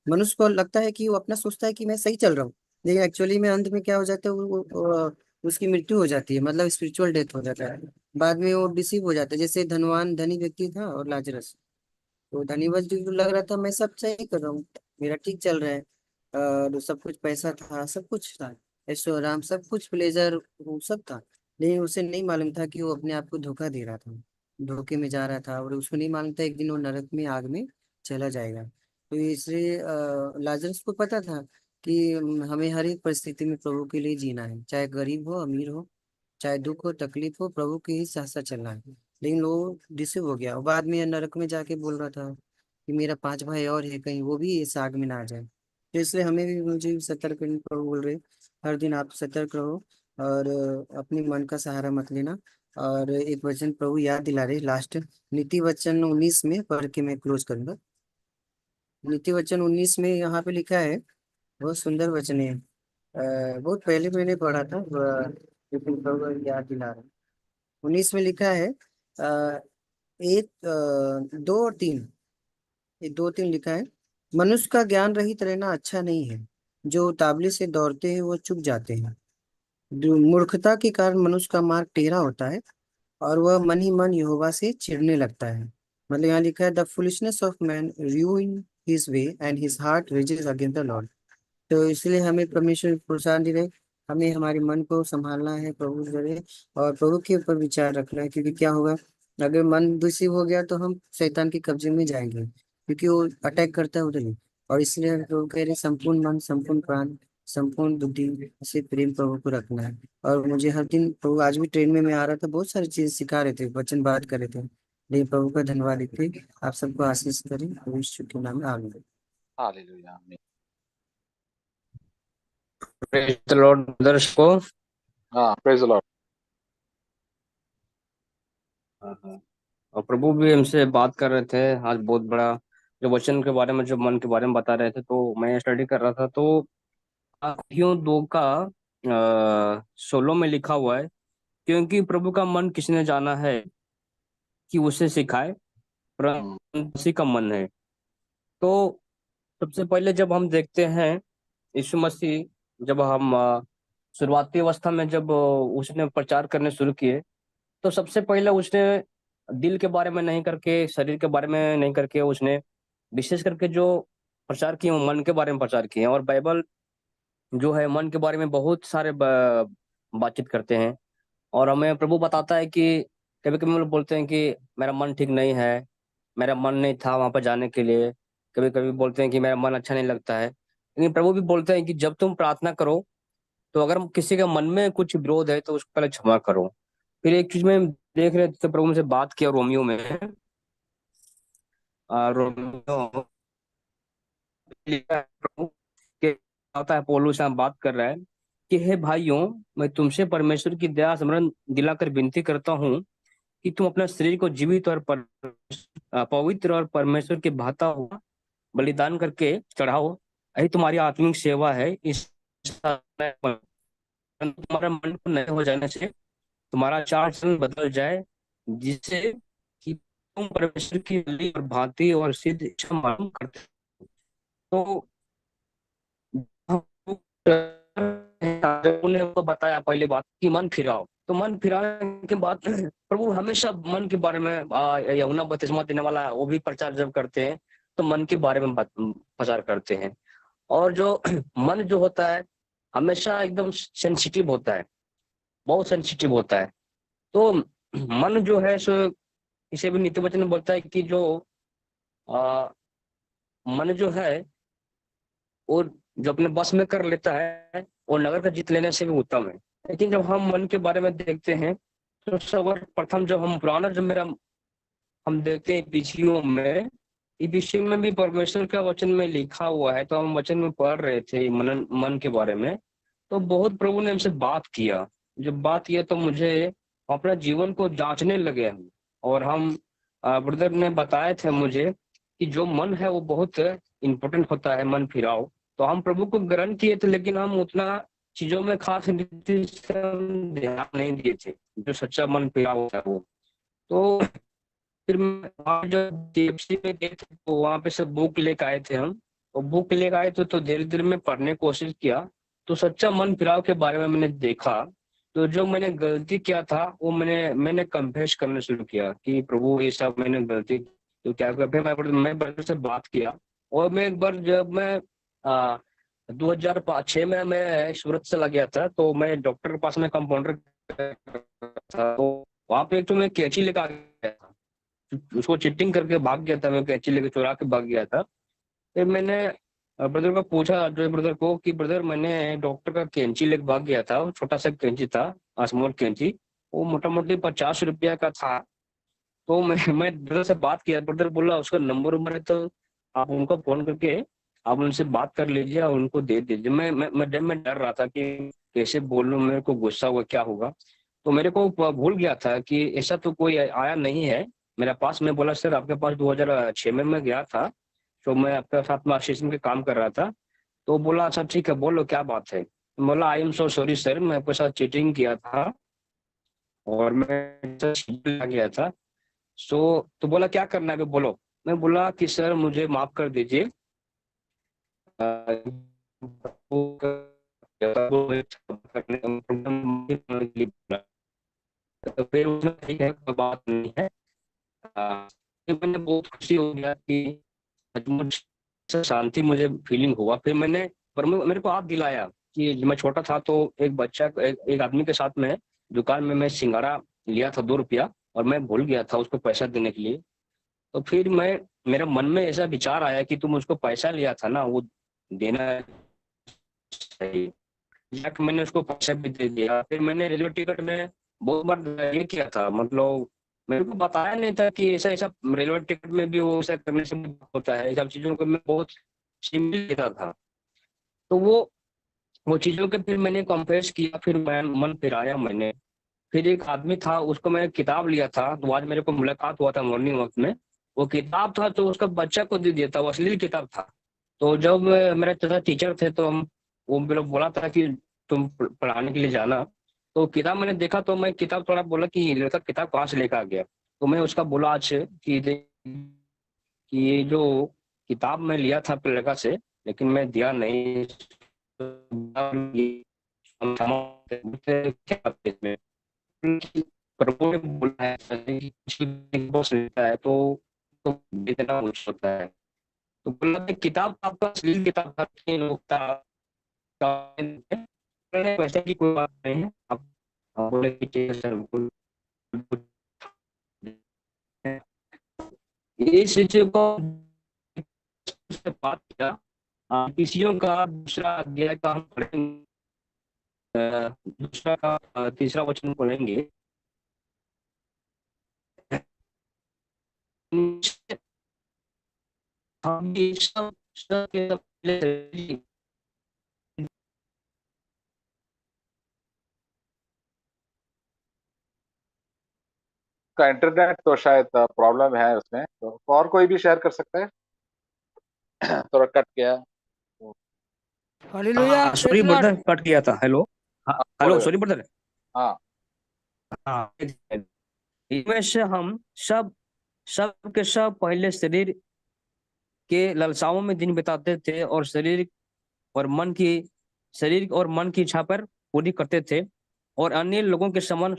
मनुष्य को लगता है कि वो अपना सोचता है कि मैं सही चल रहा हूँ, लेकिन एक्चुअली में अंत में क्या हो जाता है, उसकी मृत्यु हो जाती है, मतलब स्पिरिचुअल डेथ हो जाता है। बाद में वो डिसीव हो जाता है। जैसे धनी व्यक्ति था और लाजरस। तो धनी व्यक्ति को लग रहा था मैं सब सही कर रहा हूँ, मेरा ठीक चल रहा है, और सब कुछ पैसा था, सब कुछ था, ऐशो आराम, सब कुछ प्लेजर, वो सब था। लेकिन उसे नहीं मालूम था कि वो अपने आप को धोखा दे रहा था, धोखे में जा रहा था, और उसको नहीं मालूम था एक दिन वो नरक में आग में चला जाएगा। तो इसलिए लाजरस को पता था कि हमें हर एक परिस्थिति में प्रभु के लिए जीना है, चाहे गरीब हो अमीर हो, चाहे दुख हो तकलीफ हो, प्रभु के ही साथ साथ चलना है। लेकिन वो डिसिव हो गया और बाद में नरक में जाके बोल रहा था कि मेरा 5 भाई और है, कहीं वो भी इस आग में ना आ जाए। तो इसलिए हमें भी, मुझे भी सतर्क रहने प्रभु बोल रहे, हर दिन आप सतर्क रहो और अपने मन का सहारा मत लेना। और एक वचन प्रभु याद दिला रहे लास्ट, नीति वचन 19 में पढ़ के मैं क्लोज करूंगा। नीति वचन 19 में यहाँ पे लिखा है, बहुत सुंदर वचन है। बहुत पहले मैंने पढ़ा था, लेकिन प्रभु याद दिला रहे। 19 में लिखा है एक 2 और 3, ये 2 3 लिखा है, मनुष्य का ज्ञान रहित रहना अच्छा नहीं है, जो उतावले से दौड़ते हैं वो चुक जाते हैं। मूर्खता के कारण मनुष्य का मार्ग टेढ़ा होता है और वह मन ही मन यहोवा से चिढ़ने लगता है। मतलब यहाँ लिखा है the foolishness of man ruin his way and his heart rages against the Lord. तो इसलिए हमें परमेश्वर प्रोत्साहन दे रहे, हमें हमारे मन को संभालना है प्रभु से, और प्रभु के ऊपर विचार रखना है। क्योंकि क्या होगा, अगर मन दूषित हो गया तो हम शैतान के कब्जे में जाएंगे, क्योंकि वो अटैक करता है उधर ही। और इसलिए हम प्रभु कह रहे संपूर्ण मन, संपूर्ण प्राण, संपूर्ण बुद्धि से प्रेम प्रभु को रखना है। और मुझे हर दिन प्रभु, आज भी ट्रेन में मैं आ रहा था, बहुत सारी चीजें सिखा रहे थे, वचन बात कर रहे थे। लेकिन प्रभु का धन्यवाद देते, आप सबको आशीष करें, प्रभु यीशु के नाम में आमीन। हालेलुया, आमीन। प्रेज द लॉर्ड ब्रदर्स को। हाँ, प्रेज द लॉर्ड। और प्रभु भी हमसे बात कर रहे थे आज, बहुत बड़ा जो वचन के बारे में, जो मन के बारे में बता रहे थे। तो मैं स्टडी कर रहा था, तो क्यों 2 का 16 में लिखा हुआ है, क्योंकि प्रभु का मन किसने जाना है कि उसे सिखाए, परंतु उसी का मन है। तो सबसे पहले जब हम देखते हैं यीशु मसीह, जब हम शुरुआती अवस्था में जब उसने प्रचार करने शुरू किए, तो सबसे पहले उसने दिल के बारे में नहीं करके, शरीर के बारे में नहीं करके, उसने विशेष करके जो प्रचार किए वो मन के बारे में प्रचार किए। और बाइबल जो है मन के बारे में बहुत सारे बातचीत करते हैं। और हमें प्रभु बताता है कि कभी कभी हम लोग बोलते हैं कि मेरा मन ठीक नहीं है, मेरा मन नहीं था वहां पर जाने के लिए। कभी कभी बोलते हैं कि मेरा मन अच्छा नहीं लगता है, लेकिन प्रभु भी बोलते हैं कि जब तुम प्रार्थना करो, तो अगर किसी के मन में कुछ विरोध है तो उसको पहले क्षमा करो। फिर एक चीज में देख रहे थे, प्रभु से बात किया रोमियो में, रोमियो लिखा है प्रभु के, होता है पौलुस यहाँ बात कर रहा है कि हे भाइयों, मैं तुमसे परमेश्वर की दया स्मरण दिलाकर विनती करता हूँ कि तुम अपना शरीर को जीवित और पवित्र और परमेश्वर के भाता हुआ बलिदान करके चढ़ाओ, यही तुम्हारी आत्मिक सेवा है। इस समय तुम्हारा मन को नए हो जाने से तुम्हारा चाल चलन बदल जाए, जिससे कि तुम परमेश्वर की भली और भांति और सिद्ध इच्छा मालूम करते हो। तो उन्होंने वो बताया पहले बात कि मन फिराओ। तो मन फिराने के बाद प्रभु हमेशा मन के बारे में यूहन्ना बपतिस्मा देने वाला वो भी प्रचार जब करते हैं, तो मन के बारे में प्रचार करते हैं। और जो मन जो होता है हमेशा एकदम सेंसिटिव होता है, बहुत सेंसिटिव होता है। तो मन जो है सो, इसे भी नीति वचन में बोलता है कि जो आ, मन जो है वो जो अपने बस में कर लेता है वो नगर का जीत लेने से भी उत्तम है। लेकिन जब हम मन के बारे में देखते हैं तो सर्वप्रथम जब हम पुराना जब मेरा हम देखते हैं विषयों में, इस विषय में भी परमेश्वर का वचन में लिखा हुआ है। तो हम वचन में पढ़ रहे थे मन के बारे में, तो बहुत प्रभु ने हमसे बात किया। जब बात किया तो मुझे अपना जीवन को जांचने लगे हम। और हम ब्रदर ने बताए थे मुझे कि जो मन है वो बहुत इम्पोर्टेंट होता है, मन फिराओ। तो हम प्रभु को ग्रहण किए थे, लेकिन हम उतना चीजों में खास रीति से हम ध्यान नहीं दिए थे जो सच्चा मन फिराओ होता है वो। तो फिर वहाँ जो DFC में गए थे तो वहाँ पे सब बुक लेकर आए थे हम। और बुक लेकर आए थे तो धीरे धीरे में पढ़ने की कोशिश किया, तो सच्चा मन फिराव के बारे में मैंने देखा। तो जो मैंने गलती किया था वो मैंने कन्फेस करना शुरू किया कि प्रभु ये सब मैंने गलती तो क्या कर। फिर मैं ब्रदर से बात किया। और मैं एक बार जब मैं 2006 में मैं सूरत चला गया था, तो मैं डॉक्टर के पास में कंपाउंडर था। तो वहाँ पे एक तो मैं कैंची लेकर आ गया था, उसको चिटिंग करके भाग गया था, मैं कैंची लेके चुरा के भाग गया था। फिर मैंने ब्रदर को पूछा, जो ब्रदर को, कि ब्रदर मैंने डॉक्टर का कैंची लेके भाग गया था, वो छोटा सा कैंची था, स्मॉल कैंची, वो मोटा मोटी 50 रुपया का था। तो मैं ब्रदर से बात किया, ब्रदर बोला उसका नंबर है तो आप उनको फोन करके आप उनसे बात कर लीजिए और उनको दे दीजिए। मैं डर रहा था कि कैसे बोलूं, मेरे को गुस्सा हुआ क्या होगा। तो मेरे को भूल गया था कि ऐसा तो कोई आया नहीं है मेरा पास। मैं बोला सर आपके पास 2006 में मैं गया था, तो मैं आपके साथ में स्टेशन के काम कर रहा था। तो बोला अच्छा ठीक है बोलो क्या बात है। बोला I am so sorry sir, मैं आपके साथ चीटिंग किया था और मैं आ गया था। तो बोला क्या करना है बोलो। मैं बोला कि सर मुझे माफ कर दीजिए। तो फिर उसने ठीक है कोई बात नहीं है। फिर मैंने बहुत खुशी हो गया कि मुझे शांति मुझे फीलिंग हुआ। फिर मेरे को याद दिलाया कि जब मैं छोटा था तो एक बच्चा एक आदमी के साथ में दुकान में मैं सिंगारा लिया था 2 रुपया, और मैं भूल गया था उसको पैसा देने के लिए। तो फिर मेरा मन में ऐसा विचार आया कि तुम उसको पैसा लिया था ना, वो देना चाहिए। जाके मैंने उसको पैसा भी दे दिया। फिर मैंने रेलवे टिकट में बहुत बार ये किया था, मतलब मेरे को बताया नहीं था कि ऐसा ऐसा रेलवे टिकट में भी वो ऐसा करने से होता है। सब चीजों को मैं बहुत सिंपल लेता था। तो वो चीजों के फिर मैंने कंपेयर किया, फिर मैं मन फिराया मैंने। फिर एक आदमी था, उसको मैंने किताब लिया था, तो आज मेरे को मुलाकात हुआ था मॉर्निंग वक्त में। वो किताब था तो उसका बच्चा को दे दिया था, वो अश्लील किताब था। तो जब मेरे चाचा टीचर थे तो हम वो मेरे को बोला था कि तुम पढ़ाने के लिए जाना। तो किताब मैंने देखा तो मैं किताब थोड़ा बोला कि ये लड़का किताब कहाँ से लेकर आ गया। तो मैं उसका बोला आज कि कि ये जो किताब मैं लिया था अपने लड़का से, लेकिन मैं दिया नहीं। क्या प्रभु ने बोला है कि कुछ भी बॉस लेता है तो बेचना मुश्किल होता है। तो बोला कि किताब आपका अश्लील किताब था, वैसे की कोई बात नहीं है। आप बोले कि ठीक है सर बिल्कुल। इस चीज को से बात किया। पीसीओ का दूसरा अध्याय का हम पढ़ेंगे, दूसरा का तीसरा वचन पढ़ेंगे। हम ये सब के का इंटरनेट तो शायद प्रॉब्लम है उसमें, तो और कोई भी शेयर कर सकता है। थोड़ा कट गया। Hallelujah, praise sorry the Lord. Brother cut गया था। हेलो हाँ हेलो बोलो। Sorry brother. हाँ हाँ, इसमें से हम सब सब के सब पहले शरीर के ललसाओं में दिन बिताते थे और शरीर और मन की इच्छा पर पूरी करते थे, और अन्य लोगों के समान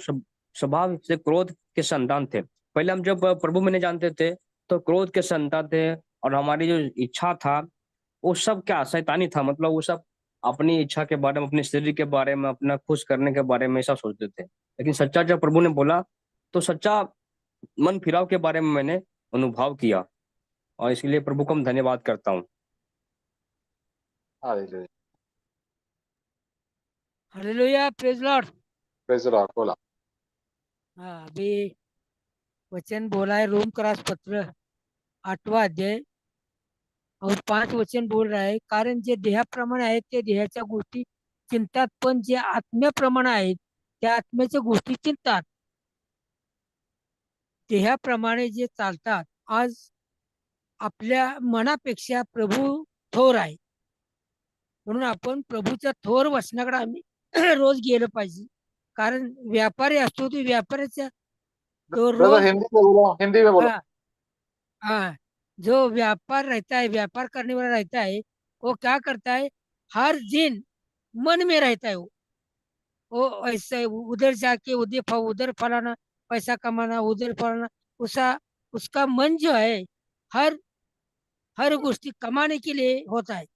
स्वभाव से क्रोध के संतान थे। पहले हम जब प्रभु में नहीं जानते थे तो क्रोध के संतान थे, और हमारी जो इच्छा था वो सब क्या शैतानी था, मतलब वो सब अपनी इच्छा के बारे में, अपने शरीर के बारे में, अपना खुश करने के बारे में ऐसा सोचते थे। लेकिन सच्चा जब प्रभु ने बोला तो सच्चा मन फिराव के बारे में मैंने अनुभव किया, और इसलिए प्रभु को मैं धन्यवाद करता हूँ। Hallelujah, hallelujah, praise Lord. Praise the Lord. बोला। हाँ, अभी वचन बोला है रोम क्रास पत्र 8वां अध्याय और 5 वचन बोल रहा आहे, कारण जे देहाप्रमाणे आहेत ते देहाच्या गोष्टी चिंतात, पण जे आत्म्याप्रमाणे आहेत त्या आत्म्याच्या गोष्टी चिंतात. देहाप्रमाणे जे चालतात, आज आपल्या मनापेक्षा प्रभू थोर आहे, म्हणून आपण प्रभूच्या थोर वचनाकडे आम्ही रोज गेलं पाहिजे. कारण व्यापारी असतो तो व्यापाऱ्याच्या तो ब्रदर रोज हिंदी में बोलो, हिंदी में बोलो। हाँ हाँ, जो व्यापार रहता है, व्यापार करने वाला रहता है, वो क्या करता है, हर दिन मन में रहता है वो ऐसे उधर जाके उधर फलाना पैसा कमाना, उधर फलाना, उसका उसका मन जो है हर हर गोष्टी कमाने के लिए होता है.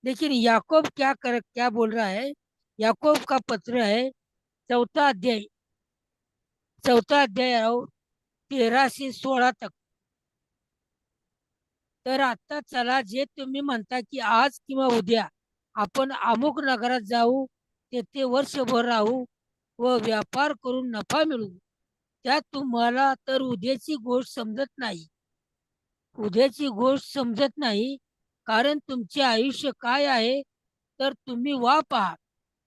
लेकिन याकूब क्या बोल रहा है, याकूब का पत्र है 4 अध्याय 4 अध्याय और 13 से 16 तक. तर आता चला, जे तुम्ही म्हणता की आज किंवा उद्या आपण अमुक नगरात जाऊ, तेथे वर्षभर राहू व व्यापार करून नफा मिळवू, त्यात तुम्हाला तर उद्याची गोष्ट समजत नाही. उद्याची गोष्ट समजत नाही, कारण तुमचे आयुष्य काय आहे तर तुम्ही पहा,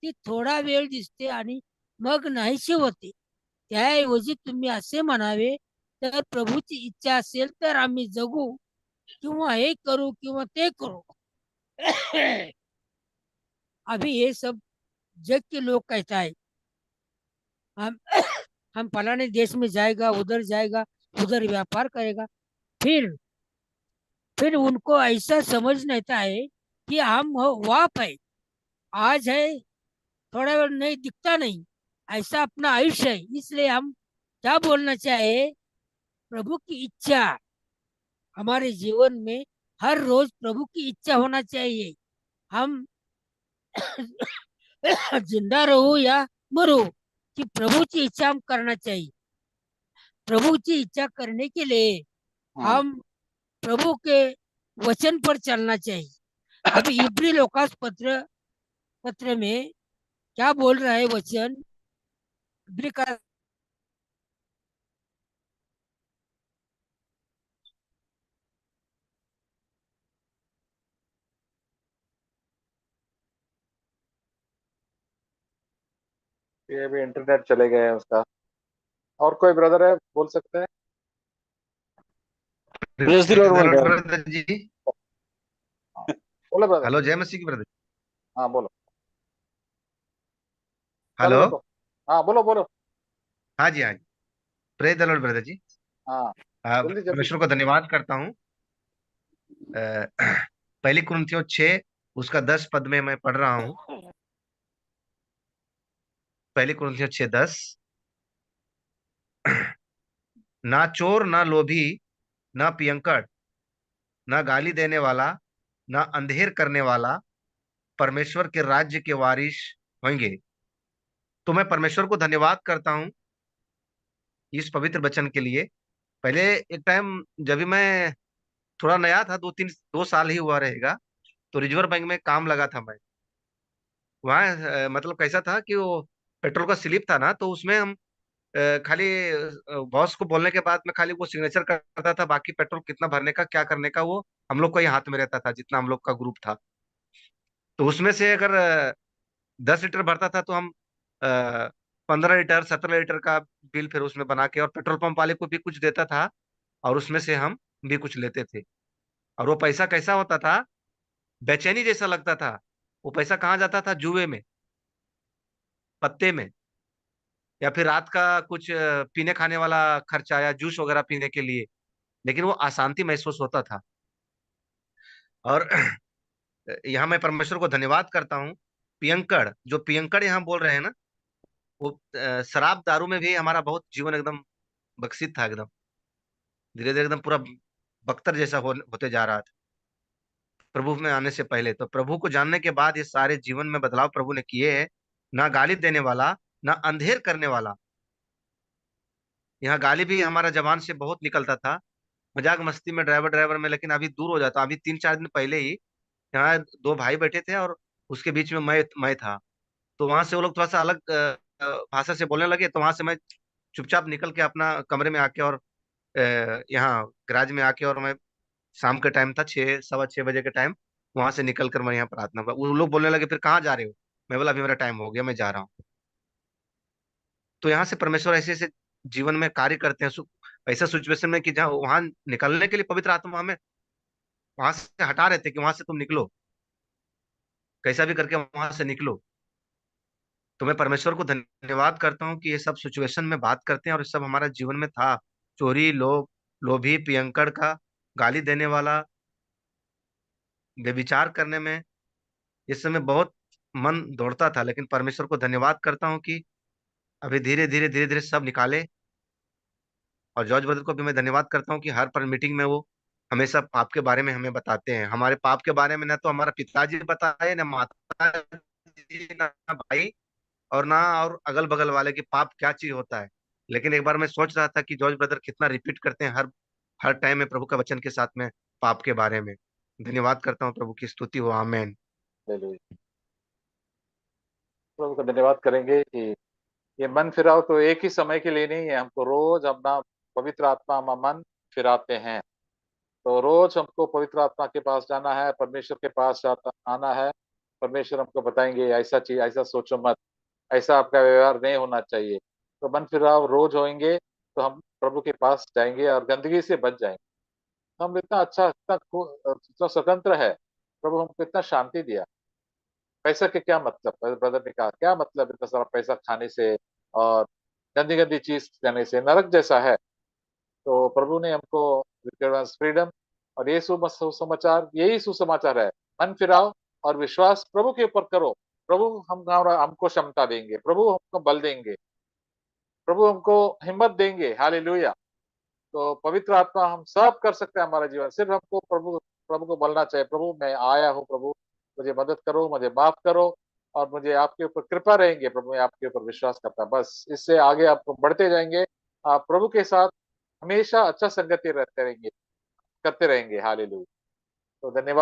ती थोडा वेळ दिसते आणि मग नाहीशी होते. त्याऐवजी तुम्ही असे म्हणावे, तर प्रभूची इच्छा असेल तर आम्ही जगू किंवा हे करू किंवा ते करू. अभी ये सब जग के लोग कहता है, हम हम फलाने देश में जाएगा, उधर जाएगा, उधर व्यापार करेगा. फिर फिर उनको ऐसा समझ नहीं है कि हम वाप है, आज है, थोड़ा वेळ नहीं दिखता नहीं, ऐसा अपना आयुष्य है. इसलिए हम क्या बोलना चाहे, प्रभु की इच्छा हमारे जीवन में हर रोज प्रभु की इच्छा होना चाहिए. हम जिंदा रहो या मरो, कि प्रभु की इच्छा हम करना चाहिए. प्रभु की इच्छा करने के लिए हम प्रभु के वचन पर चलना चाहिए. अभी इब्री लोकास पत्र पत्र में क्या बोल रहा है वचन, इब्री का ये भी इंटरनेट चले गए हैं उसका। और कोई ब्रदर है, बोल सकते हैं? Praise the Lord hello brother. Brother जी। बोलो ब्रदर। हेलो, जय मसीह की ब्रदर। हाँ बोलो, हेलो। चलो देखो। हाँ बोलो बोलो। हाँ जी, हाँ जी। प्रेज द लॉर्ड ब्रदर जी। हाँ जल्दी जल्दी। परमेश्वर को धन्यवाद करता हूँ। पहली कुरिन्थियों 6 उसका 10 पद में मैं पढ़ रहा हूँ। पहली कुरिन्थियों 6:10। ना चोर, ना लोभी, ना पियंकड़, ना गाली देने वाला, ना अंधेर करने वाला परमेश्वर के राज्य के वारिस होंगे। तो मैं परमेश्वर को धन्यवाद करता हूँ इस पवित्र वचन के लिए। पहले एक टाइम जब भी मैं थोड़ा नया था, 2 साल ही हुआ रहेगा, तो रिजर्व बैंक में काम लगा था मैं। वहाँ मतलब कैसा था कि वो पेट्रोल का स्लिप था ना, तो उसमें हम खाली बॉस को बोलने के बाद में खाली वो सिग्नेचर करता था, बाकी पेट्रोल कितना भरने का क्या करने का वो हम लोग को ही हाथ में रहता था, जितना हम लोग का ग्रुप था। तो उसमें से अगर 10 लीटर भरता था तो हम 15 लीटर 17 लीटर का बिल फिर उसमें बना के, और पेट्रोल पंप वाले को भी कुछ देता था, और उसमें से हम भी कुछ लेते थे। और वो पैसा कैसा होता था, बेचैनी जैसा लगता था। वो पैसा कहाँ जाता था, जुए में, पत्ते में, या फिर रात का कुछ पीने खाने वाला खर्चा या जूस वगैरह पीने के लिए। लेकिन वो अशांति महसूस होता था। और यहाँ मैं परमेश्वर को धन्यवाद करता हूँ। पियंकड़, जो पियंकड़ यहाँ बोल रहे हैं ना, वो शराब दारू में भी हमारा बहुत जीवन एकदम विकसित था, एकदम धीरे धीरे एकदम पूरा बख्तर जैसा होते जा रहा था। प्रभु में आने से पहले। तो प्रभु को जानने के बाद ये सारे जीवन में बदलाव प्रभु ने किए हैं। ना गाली देने वाला, ना अंधेर करने वाला। यहाँ गाली भी हमारा जबान से बहुत निकलता था, मजाक मस्ती में, ड्राइवर ड्राइवर में, लेकिन अभी दूर हो जाता। अभी 3-4 दिन पहले ही यहाँ दो भाई बैठे थे और उसके बीच में मैं था। तो वहां से वो लोग थोड़ा सा अलग भाषा से बोलने लगे, तो वहां से मैं चुपचाप निकल के अपना कमरे में आके और यहाँ गैराज में आके, और मैं शाम के टाइम था, 6, 6:15 बजे के टाइम, वहां से निकल कर मैं यहाँ प्रार्थना कर। वो लोग बोलने लगे फिर कहाँ जा रहे हो? मैं बोला अभी मेरा टाइम हो गया, मैं जा रहा हूँ। तो यहाँ से परमेश्वर ऐसे ऐसे जीवन में कार्य करते हैं, ऐसा सिचुएशन में कि जहाँ वहां निकलने के लिए पवित्र आत्मा हमें वहां से हटा रहे थे कि वहां से तुम निकलो, कैसा भी करके वहां से निकलो। तो मैं परमेश्वर को धन्यवाद करता हूँ कि ये सब सिचुएशन में बात करते हैं, और ये सब हमारा जीवन में था। चोरी, लोभी, पियंकड़ का, गाली देने वाला, व्यभिचार करने में, इस समय बहुत मन दौड़ता था, लेकिन परमेश्वर को धन्यवाद करता हूँ कि अभी धीरे धीरे सब निकाले। और जॉर्ज ब्रदर को भी मैं धन्यवाद करता हूँ कि हर पर मीटिंग में वो हमेशा पाप के बारे में हमें बताते हैं। हमारे पाप के बारे में ना तो हमारा पिताजी बताए, ना माता जी, ना भाई, और ना और अगल बगल वाले कि पाप क्या चीज होता है। लेकिन एक बार मैं सोच रहा था कि जॉर्ज ब्रदर कितना रिपीट करते हैं हर हर टाइम में प्रभु का वचन के साथ में पाप के बारे में। धन्यवाद करता हूँ, प्रभु की स्तुति हो, आमेन। हालेलुया। प्रभु का धन्यवाद करेंगे कि ये मन फिराव तो एक ही समय के लिए नहीं है, हमको रोज अपना पवित्र आत्मा में मन फिराते हैं। तो रोज हमको पवित्र आत्मा के पास जाना है, परमेश्वर के पास जाता आना है। परमेश्वर हमको बताएंगे ऐसा चीज, ऐसा सोचो मत, ऐसा आपका व्यवहार नहीं होना चाहिए। तो मन फिराव रोज होंगे तो हम प्रभु के पास जाएंगे और गंदगी से बच जाएंगे। हम इतना अच्छा, इतना स्वतंत्र है। प्रभु हमको इतना शांति दिया। पैसा के क्या मतलब, ब्रदर ने कहा क्या मतलब इतना सारा पैसा खाने से और गंदी गंदी चीज खाने से, नरक जैसा है। तो प्रभु ने हमको फ्रीडम, और ये सुसमाचार, यही सुसमाचार है। मन फिराओ और विश्वास प्रभु के ऊपर करो। प्रभु हमको क्षमता देंगे, प्रभु हमको बल देंगे, प्रभु हमको हिम्मत देंगे। हालेलुया। तो पवित्र आत्मा हम सब कर सकते हैं हमारे जीवन, सिर्फ हमको प्रभु प्रभु को बोलना चाहिए, प्रभु मैं आया हूँ, प्रभु मुझे मदद करो, मुझे माफ करो, और मुझे आपके ऊपर कृपा रहेंगे। प्रभु मैं आपके ऊपर विश्वास करता, बस इससे आगे आप बढ़ते जाएंगे। आप प्रभु के साथ हमेशा अच्छा संगति रहते रहेंगे, करते रहेंगे। हालेलुया। तो धन्यवाद।